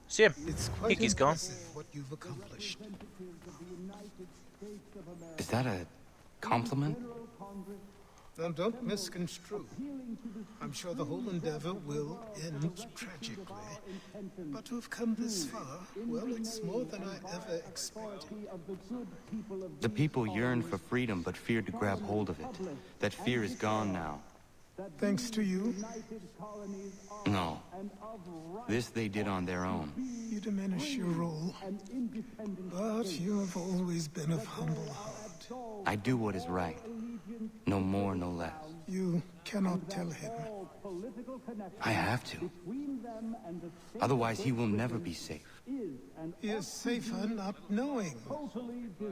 See him. It's quite Hickey's gone. impressive what you've accomplished. Is that a compliment? Now don't misconstrue. I'm sure the whole endeavor will end tragically. But to have come this far, well, it's more than I ever expected. The people yearn for freedom but feared to grab hold of it. That fear is gone now. Thanks to you? No. This they did on their own. You diminish your role. But you have always been of humble heart. I do what is right. No more, no less. You cannot tell him. I have to. Otherwise, he will never be safe. He is safer not knowing.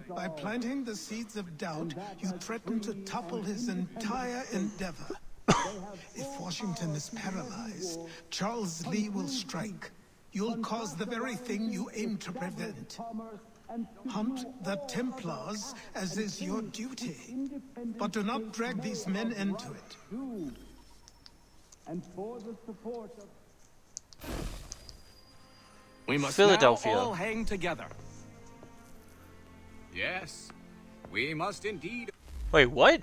By planting the seeds of doubt, you threaten to topple his entire endeavor. If Washington is paralyzed, Charles Lee will strike. You'll cause the very thing you aim to prevent. Hunt the Templars, as is your duty. But do not drag these men into it. We must Philadelphia. now all hang together. Yes, we must indeed. Wait, what?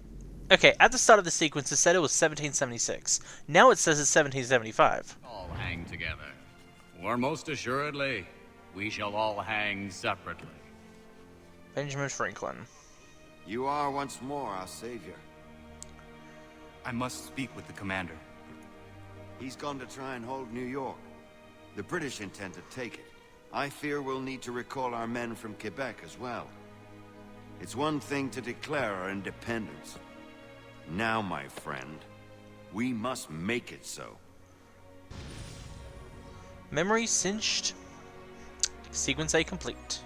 Okay, at the start of the sequence it said it was 1776. Now it says it's 1775. All hang together. Or most assuredly, we shall all hang separately. Benjamin Franklin. You are once more our savior. I must speak with the commander. He's gone to try and hold New York. The British intend to take it. I fear we'll need to recall our men from Quebec as well. It's one thing to declare our independence. Now, my friend, we must make it so. Memory cinched. Sequence A complete.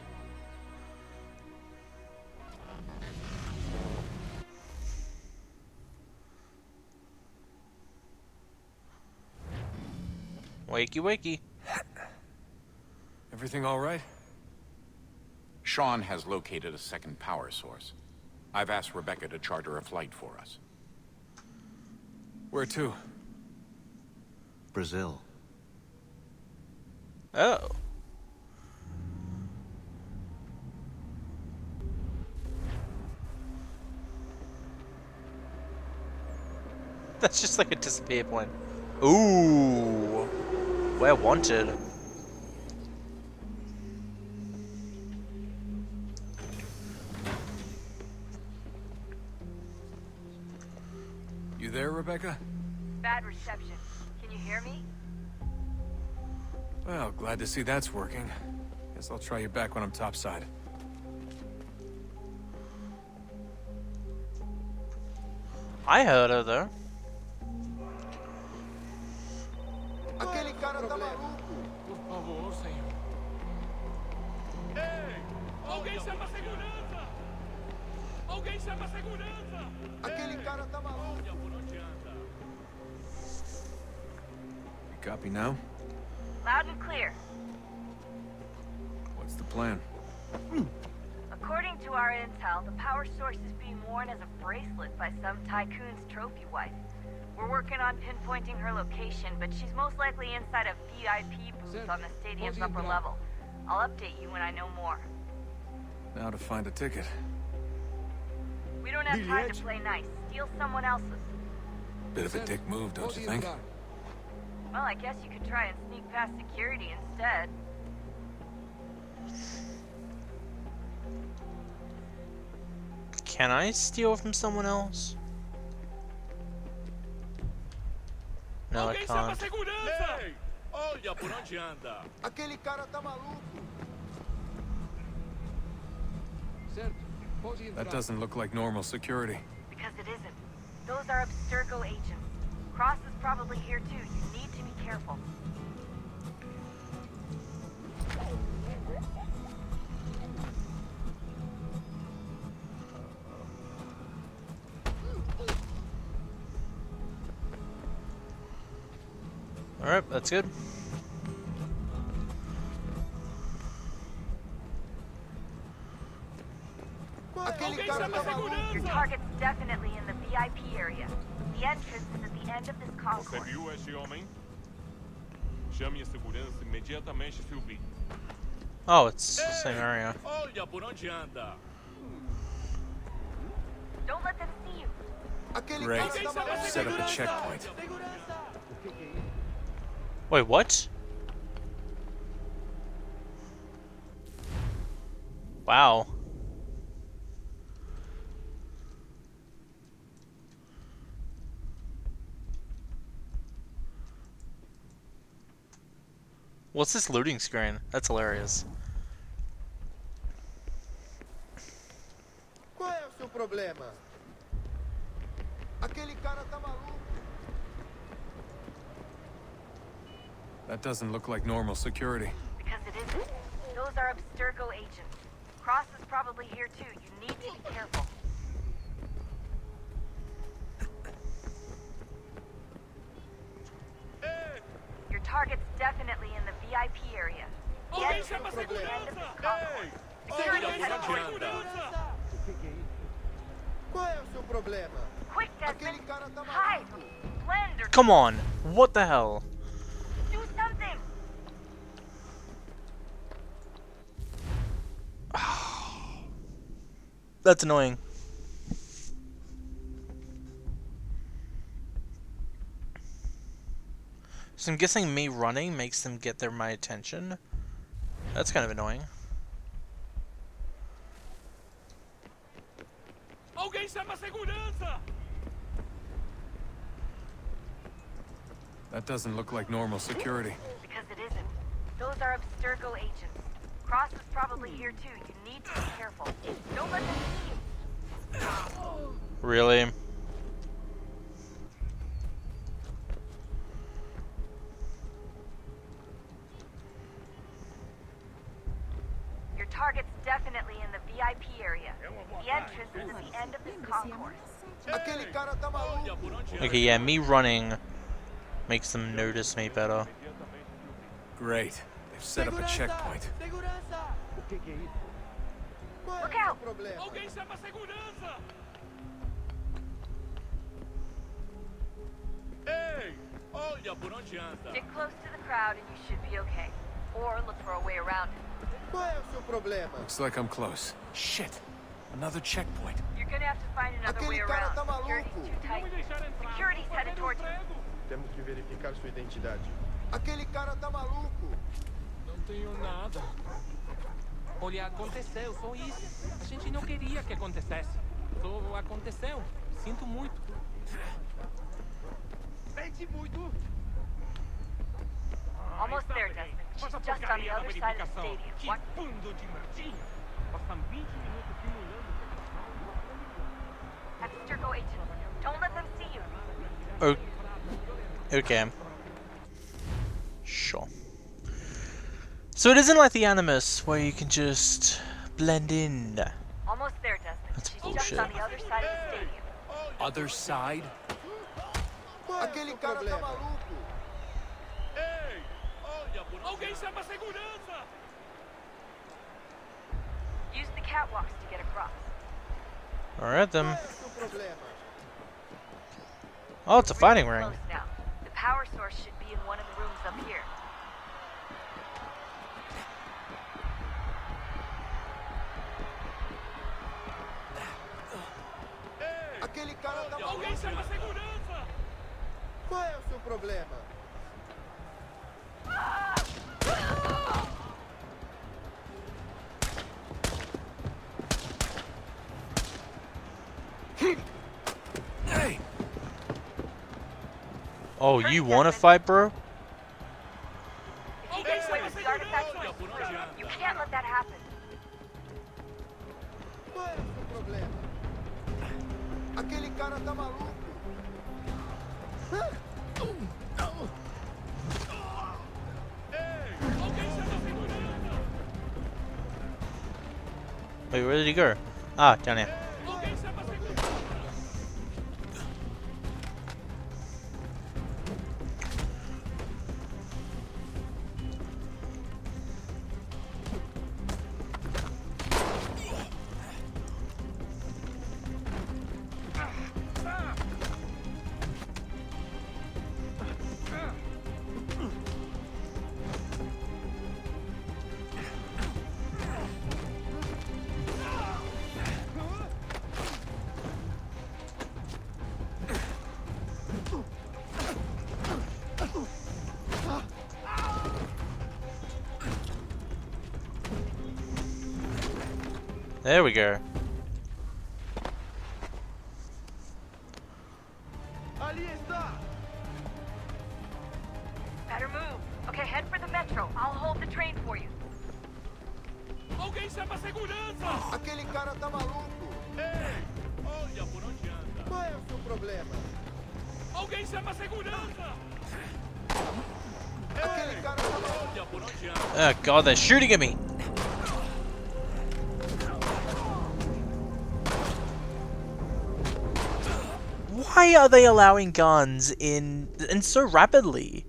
Wakey wakey. Everything all right? Sean has located a second power source. I've asked Rebecca to charter a flight for us. Where to? Brazil. Oh. That's just like a disappear plane. Ooh. We're wanted. You there, Rebecca? Bad reception. Can you hear me? Well, glad to see that's working. Guess I'll try you back when I'm topside. I heard her though. Aquele cara tá maluco. Por favor, senhor. Ei! Alguém chama a segurança! Alguém chama a segurança! Aquele cara tá maluco. Olha por onde anda. You copy now? Loud and clear. What's the plan? According to our intel, the power source is being worn as a bracelet by some tycoon's trophy wife. We're working on pinpointing her location, but she's most likely inside a VIP booth on the stadium's upper level. I'll update you when I know more. Now to find a ticket. We don't have time to play nice. Steal someone else's. Bit of a dick move, don't you think? Well, I guess you could try and sneak past security instead. Can I steal from someone else? No, I Alguém chama a can't. segurança! Ei! Olha por onde anda. Aquele cara tá maluco. That doesn't look like normal security. Because it isn't. Those are Abstergo agents. Cross is probably here too. You need to be careful. Alright, that's good. Aquele cara tá maluco. Your target's definitely in the VIP area. The entrance is at the end of this Você concourse. viu esse homem? Chame a segurança imediatamente, Sylvie. Oh, it's the same area. Olha por onde anda. Don't let them see you. Great. Set up a checkpoint. Wait, what? Wow. What's this looting screen? That's hilarious. Qual é o seu problema? Aquele cara tá maluco. That doesn't look like normal security. Because it isn't. Those are Abstergo agents. Cross is probably here too. You need to be careful. Your target's definitely in the VIP area. The Alguém entrance chama a is at the end of segurança. this concourse. Security's Olha headed por towards onde you. anda. Qual é o seu problema? Quick, Aquele Desmond. cara tá Hide. maluco. Blend or Come on. What the hell? do something. That's annoying. So I'm guessing me running makes them get my attention. That's kind of annoying. Alguém chama a segurança. That doesn't look like normal security. Because it isn't. Those are Abstergo agents. Cross is probably here too. You need to be careful. Don't let them see you. Really? Your target's definitely in the VIP area. The entrance is at the end of this concourse. Aquele cara tá maluco. Okay, yeah, me running makes them notice me better. Great. They've set up a checkpoint. Qual é Look o seu out. problema? Alguém chama a segurança. Ei, olha por onde anda. Stick close to the crowd and you should be okay. Or look for a way around it. Qual é o seu problema? Looks like I'm close. Shit. Another checkpoint. You're gonna have to find another way Aquele cara around. tá Security's maluco. too tight. Vamos deixar entrar. Security's headed towards you. Temos que verificar sua identidade. Aquele cara tá maluco. Não tenho nada. Olha, aconteceu, só isso. A gente não queria que acontecesse. Só aconteceu. Sinto muito. Sente muito. Almost there, Desmond. She's just on the other side of the stadium. Que What? bando de merdinha. Passam 20 minutos simulando. Abstergo agents. Don't let them see you. Oh, okay. Sure. So it isn't like the Animus where you can just blend in. Almost there, Desmond. That's She's bullshit. just on the other side of the stadium. Other side? Aquele cara tá maluco. Ei, olha por onde alguém chama a segurança. Use the catwalks to get across. Alright then. Qual é o seu problema? Oh, it's a fighting Really ring. close now. The power source should be in one of the rooms up here. Aquele cara tá maluco. Alguém chama a segurança. Qual é o seu problema? Hey! Oh, you wanna fight, bro? If you get away with the artifact, you can't let that happen. Qual é o seu problema? Aquele cara tá maluco. Alguém chama a segurança. Wait, where did he go? Ah, down here. Alguém chama a segurança. There we go. Better move. Okay, head for the metro. I'll hold the train for you. Alguém chama a segurança! Aquele cara tá maluco! Ei! Olha por onde anda! Qual é o seu problema? Alguém chama a segurança! Aquele cara tá maluco! Olha por onde anda! Oh god, they're shooting at me! Why are they allowing guns in so rapidly?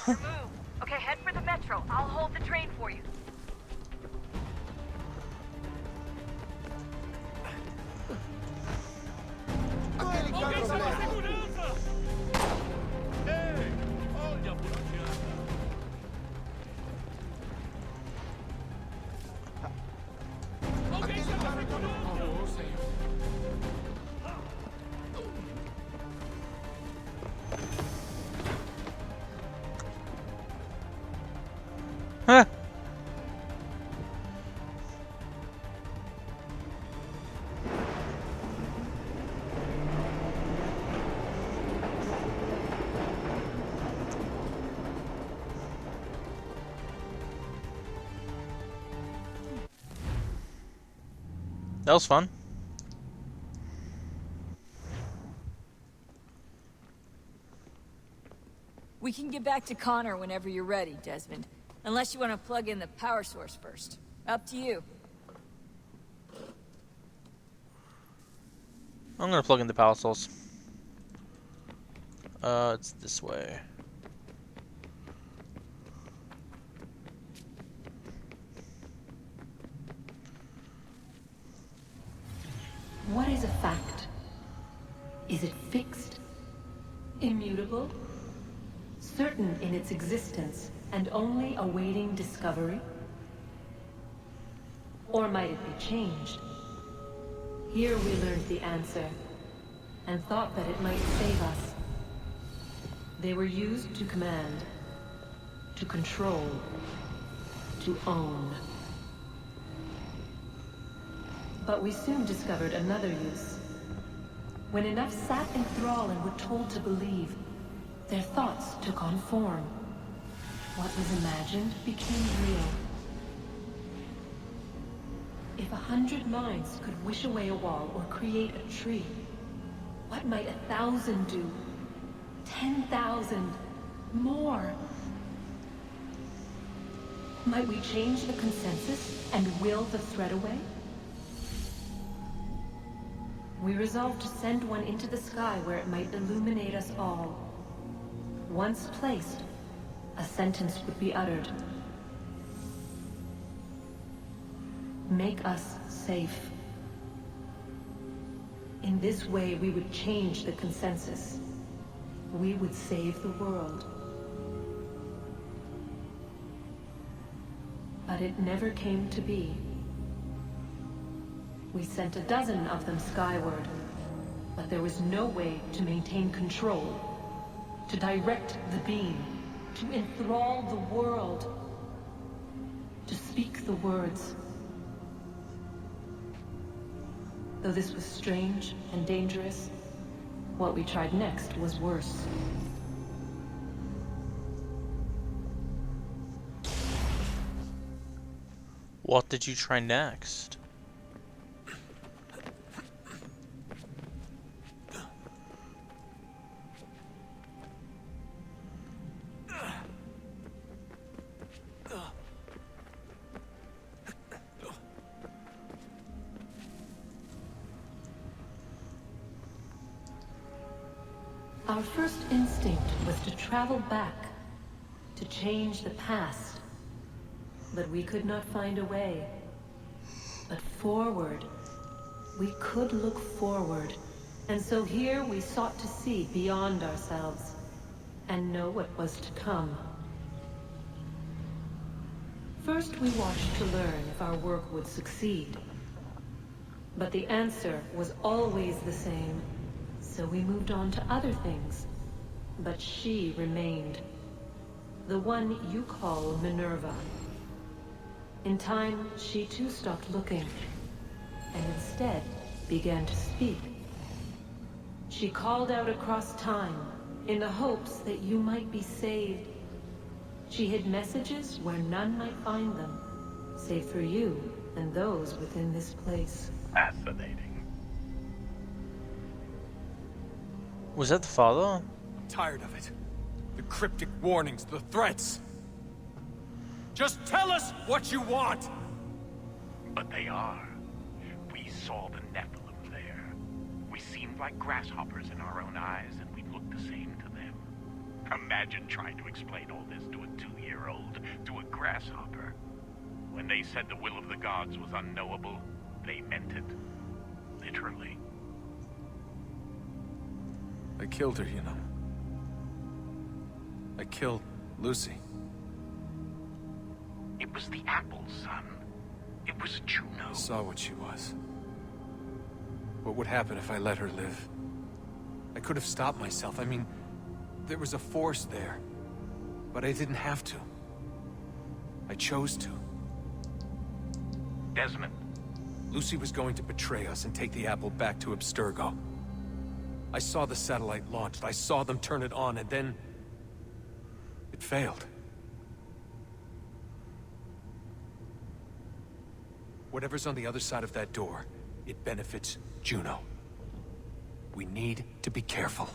Move. Okay, head for the metro. I'll hold the train for you. Aquele cara Alguém tá chama a maluco! segurança! Ei! Olha por onde anda! Alguém chama a segurança! Huh. That was fun. We can get back to Connor whenever you're ready, Desmond. Unless you want to plug in the power source first. Up to you. I'm gonna plug in the power source. It's this way. What is a fact? Is it fixed? Immutable? Certain in its existence and only awaiting discovery? Or might it be changed? Here we learned the answer, and thought that it might save us. They were used to command, to control, to own. But we soon discovered another use. When enough sat in thrall and were told to believe, their thoughts took on form. What was imagined became real. If 100 minds could wish away a wall or create a tree, what might 1,000 do? 10,000? More? Might we change the consensus and will the thread away? We resolved to send one into the sky where it might illuminate us all. Once placed, a sentence would be uttered. Make us safe. In this way, we would change the consensus. We would save the world. But it never came to be. We sent a dozen of them skyward, but there was no way to maintain control, to direct the beam, to enthrall the world, to speak the words. Though this was strange and dangerous, what we tried next was worse. What did you try next? Our first instinct was to travel back, to change the past. But we could not find a way. But forward, we could look forward. And so here we sought to see beyond ourselves, and know what was to come. First we watched to learn if our work would succeed. But the answer was always the same. So we moved on to other things. But she remained. The one you call Minerva. In time, she too stopped looking, and instead began to speak. She called out across time, in the hopes that you might be saved. She hid messages where none might find them, save for you and those within this place. Fascinating. Was that the father? I'm tired of it. The cryptic warnings, the threats. Just tell us what you want! But they are. We saw the Nephilim there. We seemed like grasshoppers in our own eyes, and we looked the same to them. Imagine trying to explain all this to a 2-year-old, to a grasshopper. When they said the will of the gods was unknowable, they meant it. Literally. I killed her, you know. I killed Lucy. It was the apple, son. It was Juno. I saw what she was. What would happen if I let her live? I could have stopped myself. I mean, there was a force there. But I didn't have to. I chose to. Desmond. Lucy was going to betray us and take the apple back to Abstergo. I saw the satellite launched. I saw them turn it on, and then... it failed. Whatever's on the other side of that door, it benefits Juno. We need to be careful.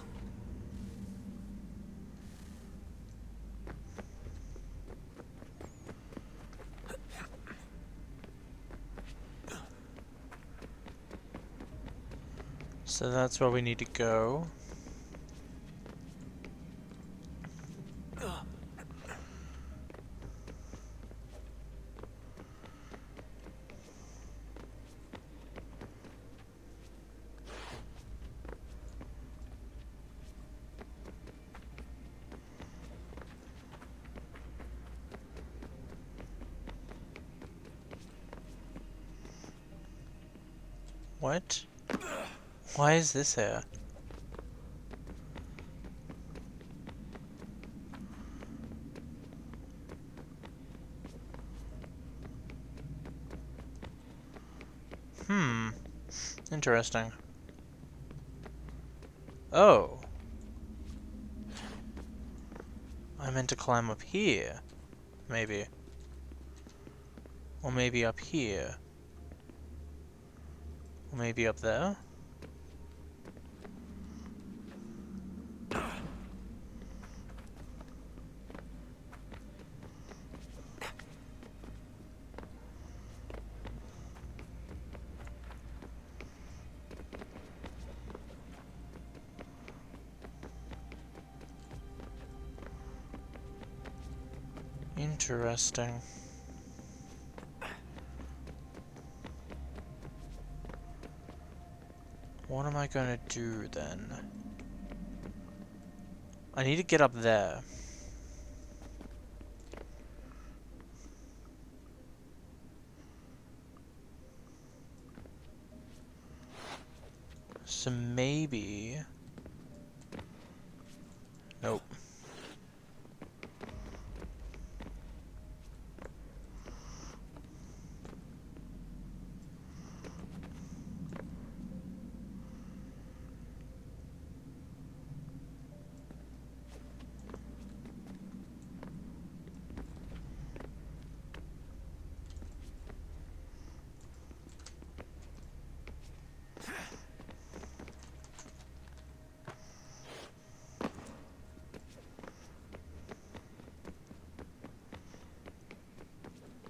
So that's where we need to go. What? Why is this here? Interesting. Oh. I meant to climb up here. Maybe. Or maybe up here. Or maybe up there? Interesting. What am I gonna do then? I need to get up there. So maybe... Nope.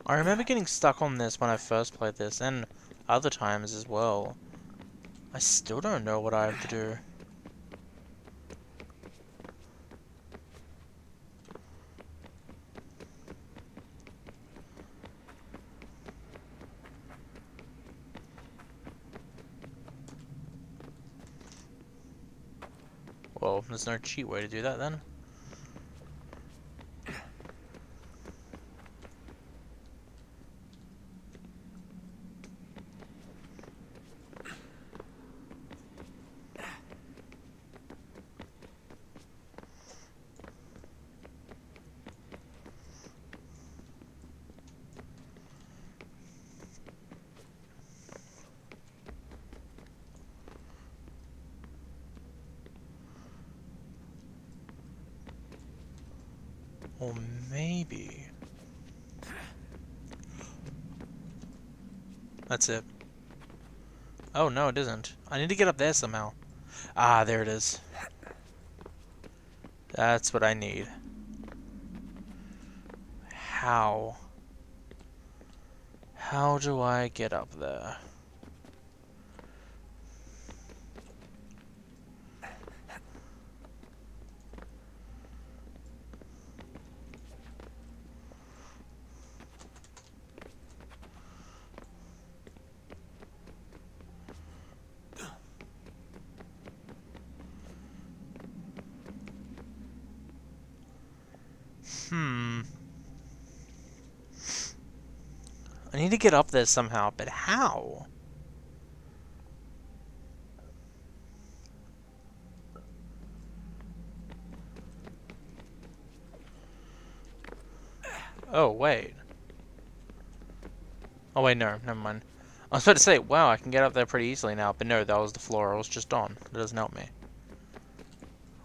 I remember getting stuck on this when I first played this, and other times as well. I still don't know what I have to do. Well, there's no cheat way to do that then. Or maybe... That's it. Oh, no, it isn't. I need to get up there somehow. Ah, there it is. That's what I need. How? How do I get up there? I need to get up there somehow, but how? Oh, wait. Oh, wait, no, never mind. I was about to say, wow, I can get up there pretty easily now, but no, that was the floor I was just on. That doesn't help me.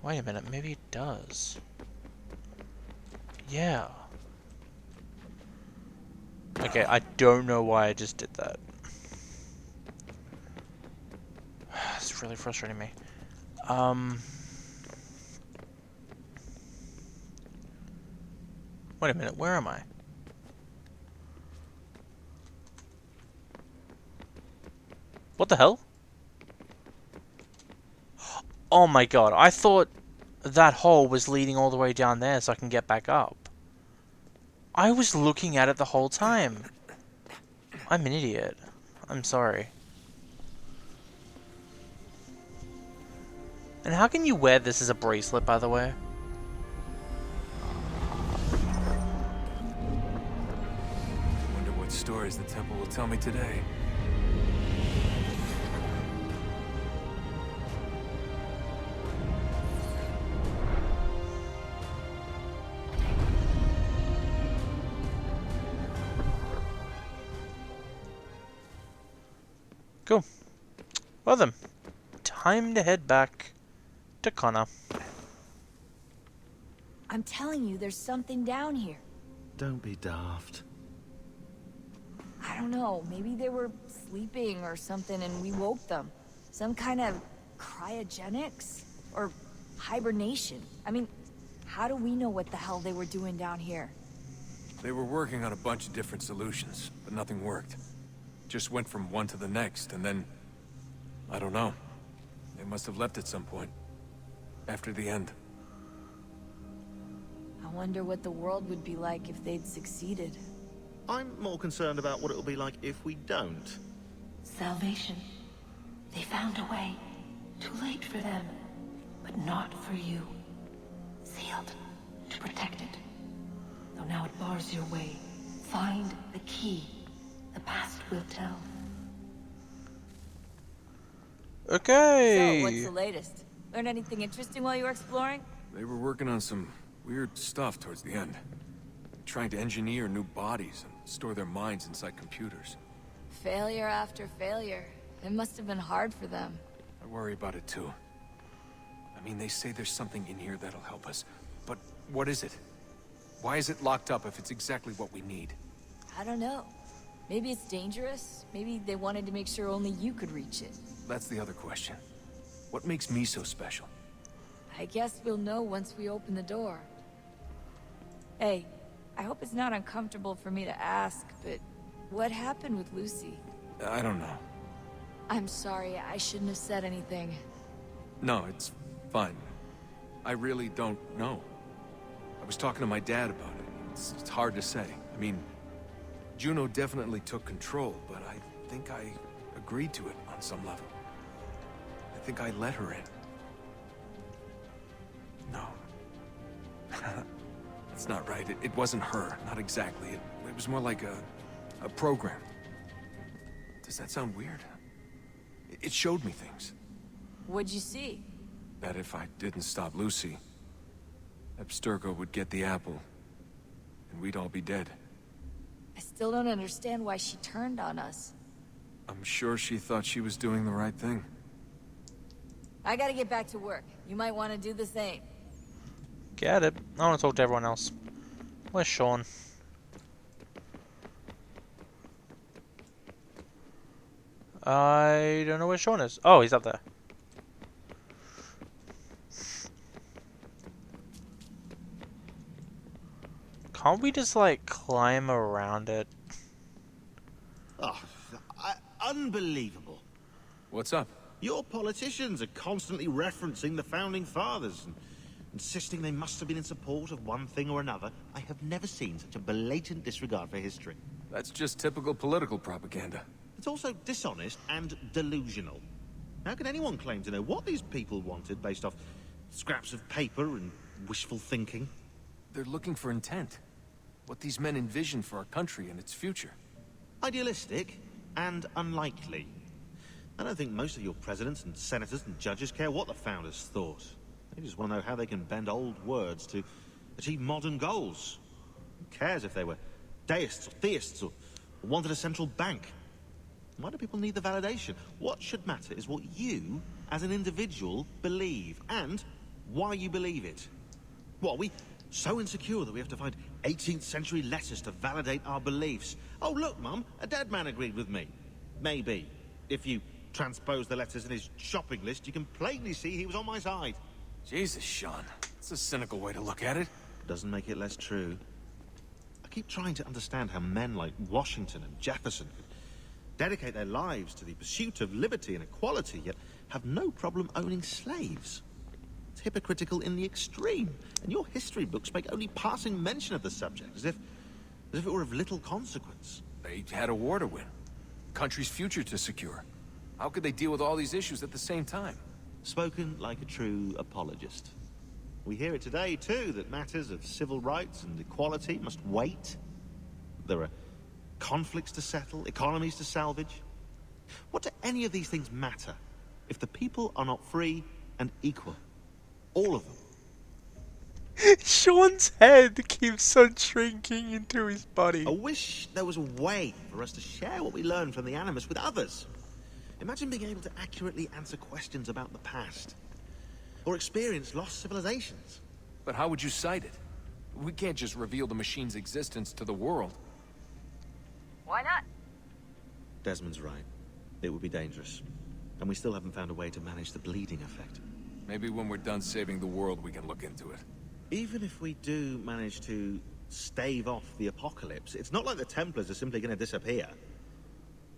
Wait a minute, maybe it does. Yeah. Okay, I don't know why I just did that. It's really frustrating me. Wait a minute, where am I? What the hell? Oh my god, I thought that hole was leading all the way down there so I can get back up. I was looking at it the whole time. I'm an idiot. I'm sorry. And how can you wear this as a bracelet, by the way? Wonder what stories the temple will tell me today. Cool. Well then, time to head back to Connor. I'm telling you, there's something down here. Don't be daft. I don't know, maybe they were sleeping or something and we woke them. Some kind of cryogenics? Or hibernation. I mean, how do we know what the hell they were doing down here? They were working on a bunch of different solutions, but nothing worked. Just went from one to the next, and then... I don't know. They must have left at some point. After the end. I wonder what the world would be like if they'd succeeded. I'm more concerned about what it'll be like if we don't. Salvation. They found a way. Too late for them. But not for you. Sealed. To protect it. Though now it bars your way. Find the key. The past will tell. Okay. So, what's the latest? Learn anything interesting while you were exploring? They were working on some weird stuff towards the end. Trying to engineer new bodies and store their minds inside computers. Failure after failure. It must have been hard for them. I worry about it too. I mean, they say there's something in here that'll help us. But what is it? Why is it locked up if it's exactly what we need? I don't know. Maybe it's dangerous. Maybe they wanted to make sure only you could reach it. That's the other question. What makes me so special? I guess we'll know once we open the door. Hey, I hope it's not uncomfortable for me to ask, but what happened with Lucy? I don't know. I'm sorry, I shouldn't have said anything. No, it's fine. I really don't know. I was talking to my dad about it. It's hard to say. I mean, Juno definitely took control, but I think I agreed to it on some level. I think I let her in. No. That's not right. It wasn't her. Not exactly. It was more like a program. Does that sound weird? It showed me things. What'd you see? That if I didn't stop Lucy, Abstergo would get the apple, and we'd all be dead. I still don't understand why she turned on us. I'm sure she thought she was doing the right thing. I gotta get back to work. You might want to do the same. Get it. I want to talk to everyone else. Where's Sean? I don't know where Sean is. Oh, he's up there. Can't we just, like, climb around it? Oh, unbelievable. What's up? Your politicians are constantly referencing the Founding Fathers and insisting they must have been in support of one thing or another. I have never seen such a blatant disregard for history. That's just typical political propaganda. It's also dishonest and delusional. How can anyone claim to know what these people wanted based off scraps of paper and wishful thinking? They're looking for intent. What these men envision for our country and its future. Idealistic and unlikely. I don't think most of your presidents and senators and judges care what the founders thought. They just want to know how they can bend old words to achieve modern goals. Who cares if they were deists or theists or wanted a central bank? Why do people need the validation? What should matter is what you, as an individual, believe, and why you believe it. What, are we so insecure that we have to find 18th century letters to validate our beliefs? Oh, look, Mum, a dead man agreed with me. Maybe. If you transpose the letters in his shopping list, you can plainly see he was on my side. Jesus, Sean. It's a cynical way to look at it. Doesn't make it less true. I keep trying to understand how men like Washington and Jefferson could dedicate their lives to the pursuit of liberty and equality, yet have no problem owning slaves. It's hypocritical in the extreme, and your history books make only passing mention of the subject, as if it were of little consequence. They had a war to win. Country's future to secure. How could they deal with all these issues at the same time? Spoken like a true apologist. We hear it today, too, that matters of civil rights and equality must wait. There are conflicts to settle, economies to salvage. What do any of these things matter if the people are not free and equal? All of them. Sean's head keeps on shrinking into his body. I wish there was a way for us to share what we learn from the Animus with others. Imagine being able to accurately answer questions about the past, or experience lost civilizations. But how would you cite it? We can't just reveal the machine's existence to the world. Why not? Desmond's right. It would be dangerous. And we still haven't found a way to manage the bleeding effect. Maybe when we're done saving the world, we can look into it. Even if we do manage to stave off the apocalypse, it's not like the Templars are simply going to disappear.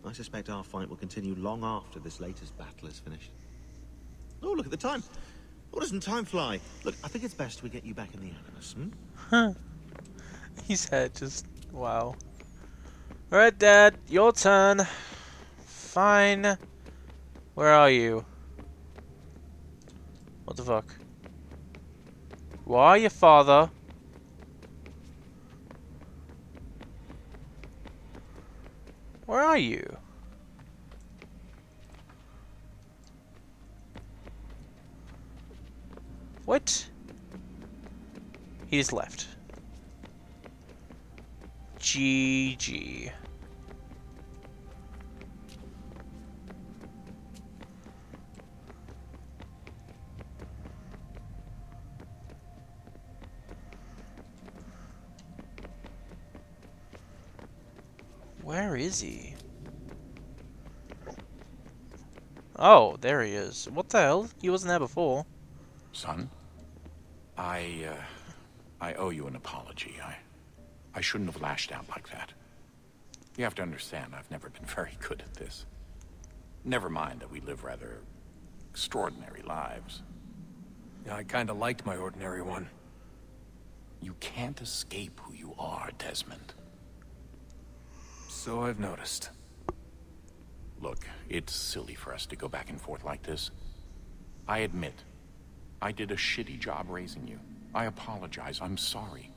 I suspect our fight will continue long after this latest battle is finished. Oh, look at the time. Oh, doesn't time fly? Look, I think it's best we get you back in the Animus, Huh. His head just... wow. Alright, Dad, your turn. Fine. Where are you? What the fuck? Why are you, father? Where are you? What? He just left. GG. Where is he? Oh, there he is. What the hell? He wasn't there before. Son, I owe you an apology. I shouldn't have lashed out like that. You have to understand, I've never been very good at this. Never mind that we live rather extraordinary lives. Yeah, I kinda liked my ordinary one. You can't escape who you are, Desmond. So I've noticed. Look, it's silly for us to go back and forth like this. I admit, I did a shitty job raising you. I apologize, I'm sorry.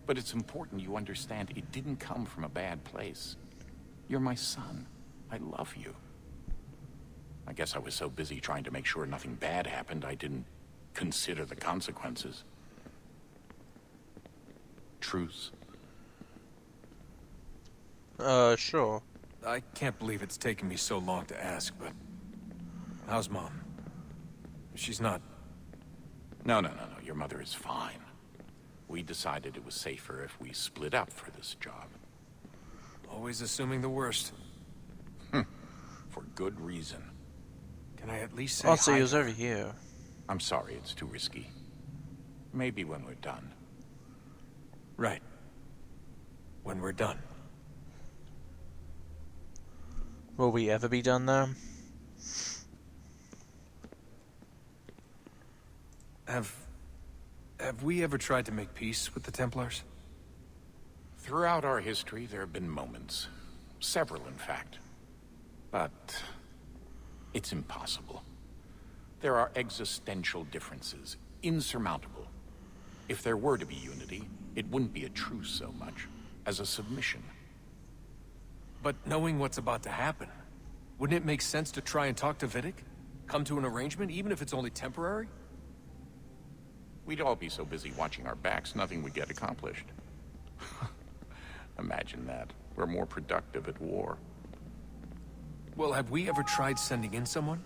But it's important you understand it didn't come from a bad place. You're my son. I love you. I guess I was so busy trying to make sure nothing bad happened, I didn't consider the consequences. Truce? Sure. I can't believe it's taken me so long to ask, but... how's Mom? She's not... No. Your mother is fine. we decided it was safer if we split up for this job. Always assuming the worst. For good reason. Can I at least say Also, hi he was to her? over here. I'm sorry, it's too risky. Maybe when we're done. Right. When we're done. Will we ever be done, though? Have we ever tried to make peace with the Templars? Throughout our history, there have been moments. Several, in fact. But it's impossible. There are existential differences, insurmountable. If there were to be unity, it wouldn't be a truce so much as a submission. But knowing what's about to happen, wouldn't it make sense to try and talk to Vidic? Come to an arrangement, even if it's only temporary? We'd all be so busy watching our backs, nothing would get accomplished. Imagine that. We're more productive at war. Well, have we ever tried sending in someone?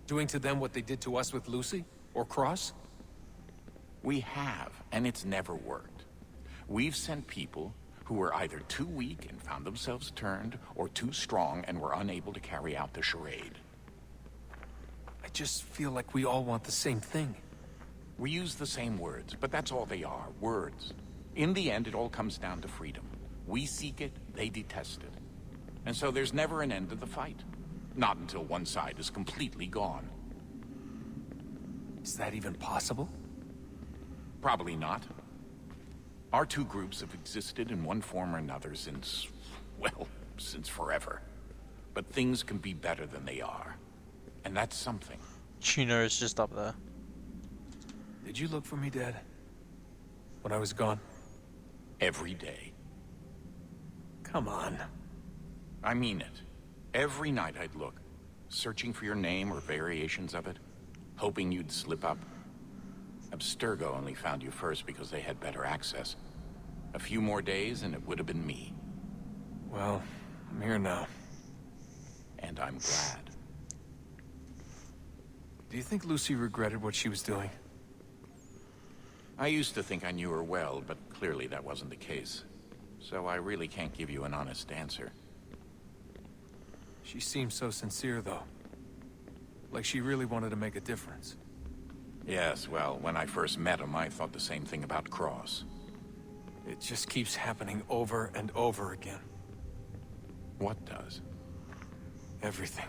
Doing to them what they did to us with Lucy? Or Cross? We have, and it's never worked. We've sent people who were either too weak and found themselves turned, or too strong and were unable to carry out the charade. I just feel like we all want the same thing. We use the same words, but that's all they are, words. In the end, it all comes down to freedom. We seek it, they detest it. And so there's never an end to the fight. Not until one side is completely gone. Is that even possible? Probably not. Our two groups have existed in one form or another since, well, since forever. But things can be better than they are. And that's something. Tuna is just up there. Did you look for me, Dad? When I was gone? Every day. Come on. I mean it. Every night I'd look, searching for your name or variations of it, hoping you'd slip up. Abstergo only found you first because they had better access. A few more days and it would have been me. Well, I'm here now. And I'm glad. Do you think Lucy regretted what she was doing? I used to think I knew her well, but clearly that wasn't the case. So I really can't give you an honest answer. She seemed so sincere, though. Like she really wanted to make a difference. Yes, well, when I first met him, I thought the same thing about Cross. It just keeps happening over and over again. What does? Everything.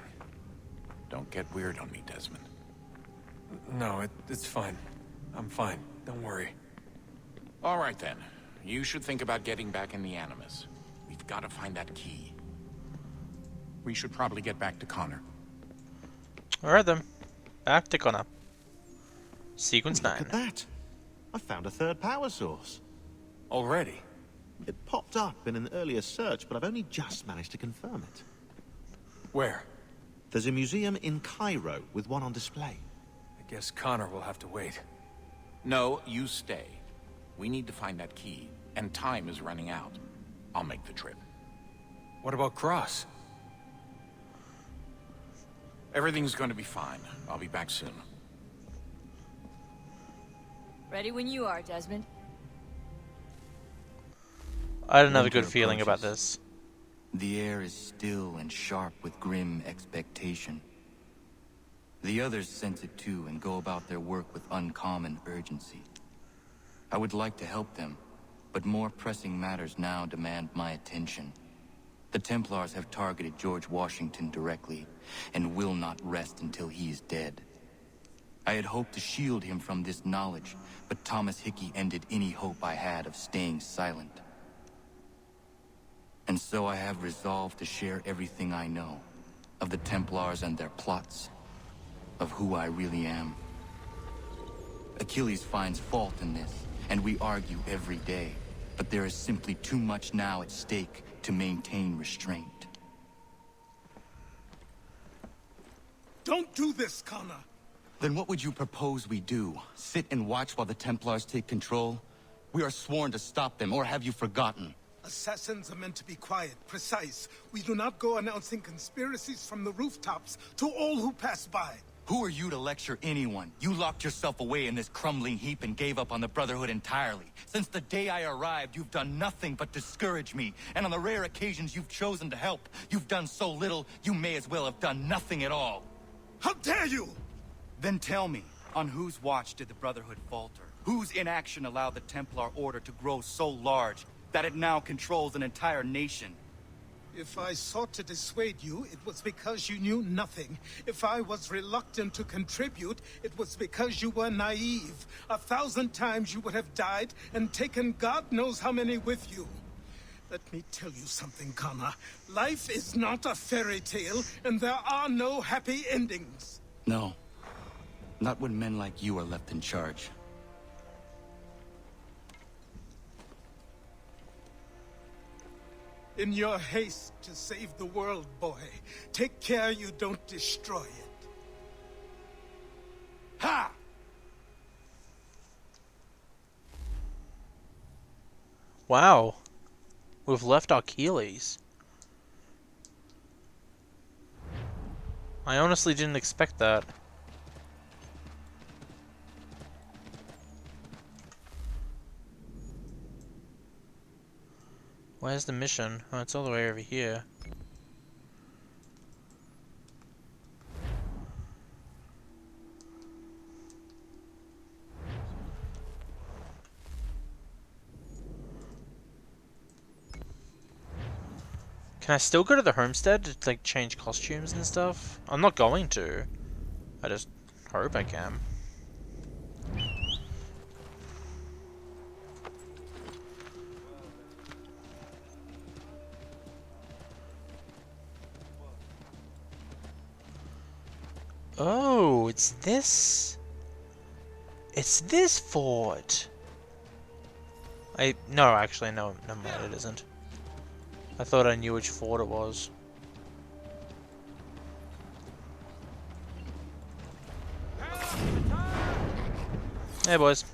Don't get weird on me, Desmond. No, it's fine. I'm fine. Don't worry. All right, then. You should think about getting back in the Animus. We've got to find that key. We should probably get back to Connor. Alright then. Back to Connor. Sequence 9. Look at that. I found a third power source. Already? It popped up in an earlier search, but I've only just managed to confirm it. Where? There's a museum in Cairo with one on display. I guess Connor will have to wait. No, you stay. We need to find that key, and time is running out. I'll make the trip. What about Cross? Everything's going to be fine. I'll be back soon. Ready when you are, Desmond. I had another good Winter feeling about approaches. this. The air is still and sharp with grim expectation. The others sense it too and go about their work with uncommon urgency. I would like to help them, but more pressing matters now demand my attention. The Templars have targeted George Washington directly, and will not rest until he is dead. I had hoped to shield him from this knowledge, but Thomas Hickey ended any hope I had of staying silent. And so I have resolved to share everything I know, of the Templars and their plots, of who I really am. Achilles finds fault in this, and we argue every day, but there is simply too much now at stake to maintain restraint. Don't do this, Connor! Then what would you propose we do? Sit and watch while the Templars take control? We are sworn to stop them, or have you forgotten? Assassins are meant to be quiet, precise. We do not go announcing conspiracies from the rooftops to all who pass by. Who are you to lecture anyone? You locked yourself away in this crumbling heap and gave up on the Brotherhood entirely. Since the day I arrived, you've done nothing but discourage me. And on the rare occasions you've chosen to help, you've done so little, you may as well have done nothing at all. How dare you! Then tell me, on whose watch did the Brotherhood falter? Whose inaction allowed the Templar Order to grow so large that it now controls an entire nation? If I sought to dissuade you, it was because you knew nothing. If I was reluctant to contribute, it was because you were naive. 1,000 times you would have died and taken God knows how many with you. Let me tell you something, Connor. Life is not a fairy tale, and there are no happy endings. No. Not when men like you are left in charge. In your haste to save the world, boy, take care you don't destroy it. Ha! Wow. We've left our Keeleys. I honestly didn't expect that. Where's the mission? Oh, it's all the way over here. Can I still go to the homestead to like change costumes and stuff? I'm not going to. I just hope I can. Oh, it's this. It's this fort. No, actually, no, never mind, it isn't. I thought I knew which fort it was. Hey, boys.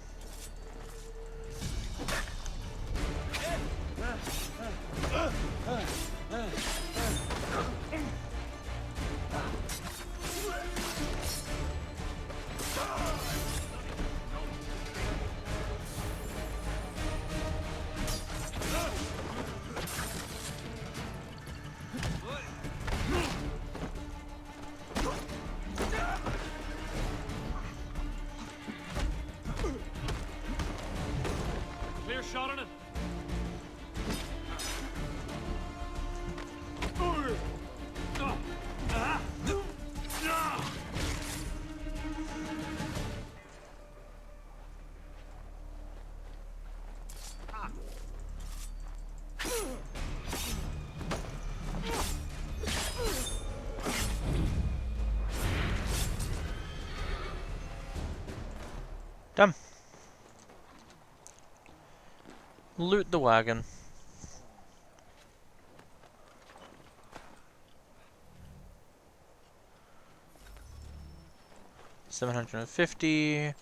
Clear shot on it. Done. Loot the wagon. $750.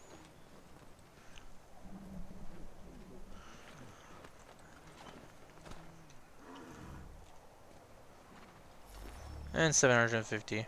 And $750.